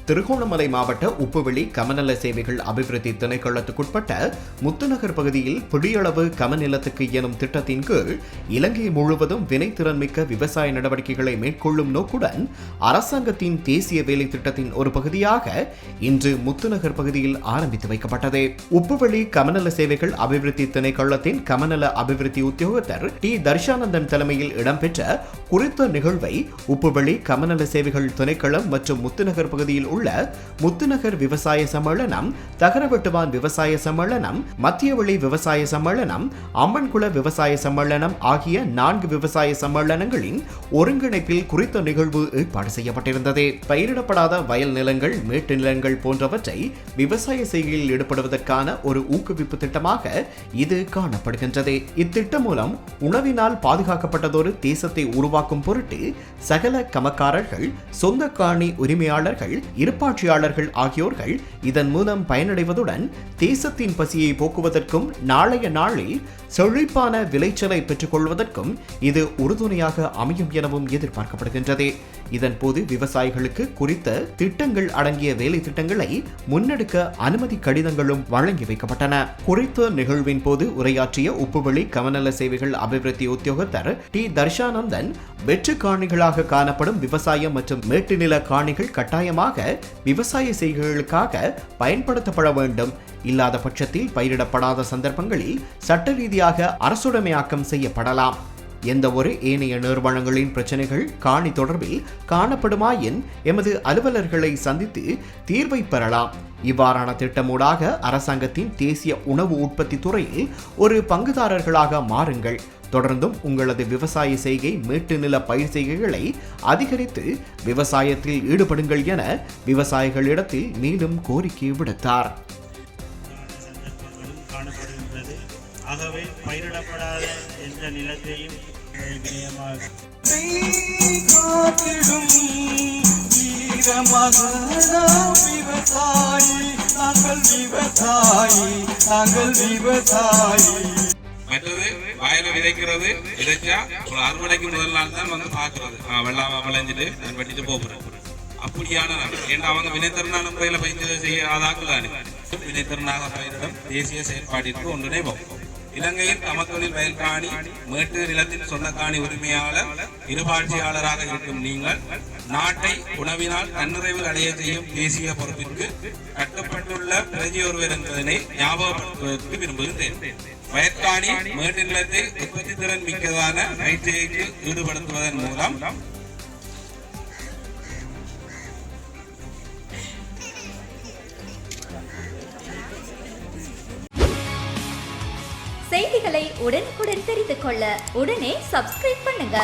திருகோணமலை மாவட்ட உப்புவெளி கமநல சேவைகள் அபிவிருத்தி திணைக்களத்துக்குட்பட்ட முத்துநகர் பகுதியில் பிடியளவு கமநிலத்துக்கு எனும் திட்டத்தின் கீழ் இலங்கை முழுவதும் வினைத்திறன்மிக்க விவசாய நடவடிக்கைகளை மேற்கொள்ளும் நோக்குடன் அரசாங்கத்தின் தேசிய வேலை திட்டத்தின் ஒரு பகுதியாக இன்று முத்துநகர் பகுதியில் ஆரம்பித்து வைக்கப்பட்டது. உப்புவெளி கமநல சேவைகள் அபிவிருத்தி திணைக்களத்தின் கமநல அபிவிருத்தி உத்தியோகத்தர் டி தர்ஷானந்தன் தலைமையில் இடம்பெற்ற குறித்த நிகழ்வை உப்புவெளி கமநல சேவைகள் திணைக்களம் மற்றும் முத்துநகர் பகுதியில் உள்ள முத்துநகர் விவசாய சம்மேளனம், தகரவெட்டுவான் விவசாய சம்மேளனம், மத்தியவெளி விவசாய சம்மேளனம், அம்மன்குள விவசாய சம்மேளனம் ஆகிய 4 விவசாய சம்மேளனங்களின் ஒருங்கிணைப்பில் குறித்த நிகழ்வு ஏற்பாடு செய்யப்பட்டிருந்தது. பயிரிடப்படாத வயல் நிலங்கள், மேட்டு நிலங்கள் போன்றவற்றை விவசாய செய்கையில் ஈடுபடுவதற்கான ஒரு ஊக்குவிப்பு திட்டமாக இது காணப்படுகின்றது. இத்திட்டம் மூலம் உணவினால் பாதுகாக்கப்பட்டதொரு தேசத்தை உருவாக்கும் பொருட்டு சகல கமக்காரர்கள், சொந்த காணி உரிமையாளர்கள், இருப்பாட்சியாளர்கள் ஆகியோர்கள் இதன் மூலம் பயனடைவதுடன் தேசத்தின் பசியை போக்குவதற்கும் நாளைய நாளில் செழிப்பான விளைச்சலை பெற்றுக் கொள்வதற்கும் இது உறுதுணையாக அமையும் எனவும் எதிர்பார்க்கப்படுகின்றது. இதன் போது விவசாயிகளுக்கு குறித்த திட்டங்கள் அடங்கிய வேலை திட்டங்களை முன்னெடுக்க அனுமதி கடிதங்களும் வழங்கி வைக்கப்பட்டன. குறித்த நிகழ்வின் போது உரையாற்றிய உப்புவெளி கமநல சேவைகள் அபிவிருத்தி உத்தியோகத்தர் டி தர்ஷானந்தன், வெற்று காணிகளாக காணப்படும் விவசாயம் மற்றும் மேட்டு நில காணிகள் கட்டாயமாக விவசாய செய்கைகளுக்காக பயன்படுத்தப்பட வேண்டும். இல்லாத பட்சத்தில் பயிரிடப்படாத சந்தர்ப்பங்களில் சட்ட ரீதியாக அரசுடைமையாக்கம் செய்யப்படலாம். எந்த ஒரு ஏனைய நிறுவனங்களின் பிரச்சனைகள் காணி தொடர்பில் காணப்படுமாயின் எமது அலுவலர்களை சந்தித்து தீர்வை பெறலாம். இவ்வாறான திட்டமூடாக அரசாங்கத்தின் தேசிய உணவு உற்பத்தி துறையில் ஒரு பங்குதாரர்களாக மாறுங்கள். தொடர்ந்தும் உங்களது விவசாய செய்கை, மேட்டு நில பயிர் செய்கைகளை அதிகரித்து விவசாயத்தில் ஈடுபடுங்கள் என விவசாயிகளிடத்தில் மேலும் கோரிக்கை விடுத்தார். ஆகவே பயிரிடப்படாத எந்த நிலத்தையும் மற்றது வயலை விதைக்கிறது, விதைச்சா ஒரு அறுவடைக்கு முதல் நாள் தான் வந்து பாக்குறது, வெள்ளாம விளைஞ்சிட்டு வெட்டிட்டு போகிறேன். அப்படியான ஏன்னா அவங்க வினைத்திறனான முறையில பயிர் செய்ய ஆதாக்குதானே. வினைத்திறனாக பயிரிடம் தேசிய செயற்பாட்டிற்கு ஒன்றிணைவோம். இலங்கையில் தமத்தொழில் வயல் காணி, மேட்டு நிலத்தின் சொந்த காணி உரிமையாளர், இருபாட்சியாளராக இருக்கும் நீங்கள் நாட்டை உணவினால் தன்னிறைவு அடைய செய்யும் தேசிய பொறுப்பிற்கு கட்டுப்பட்டுள்ள பிரதியொருவர் என்பதனை ஞாபகப்படுத்துவதற்கு விரும்புகின்றேன். வயற்காணி, மேட்டு நிலத்தை உற்பத்தி திறன் மிக்கதான பயிற்சிக்கு ஈடுபடுத்துவதன் மூலம் செய்திகளை உடனுக்குடன் தெரிந்து கொள்ள உடனே சப்ஸ்கிரைப் பண்ணுங்க.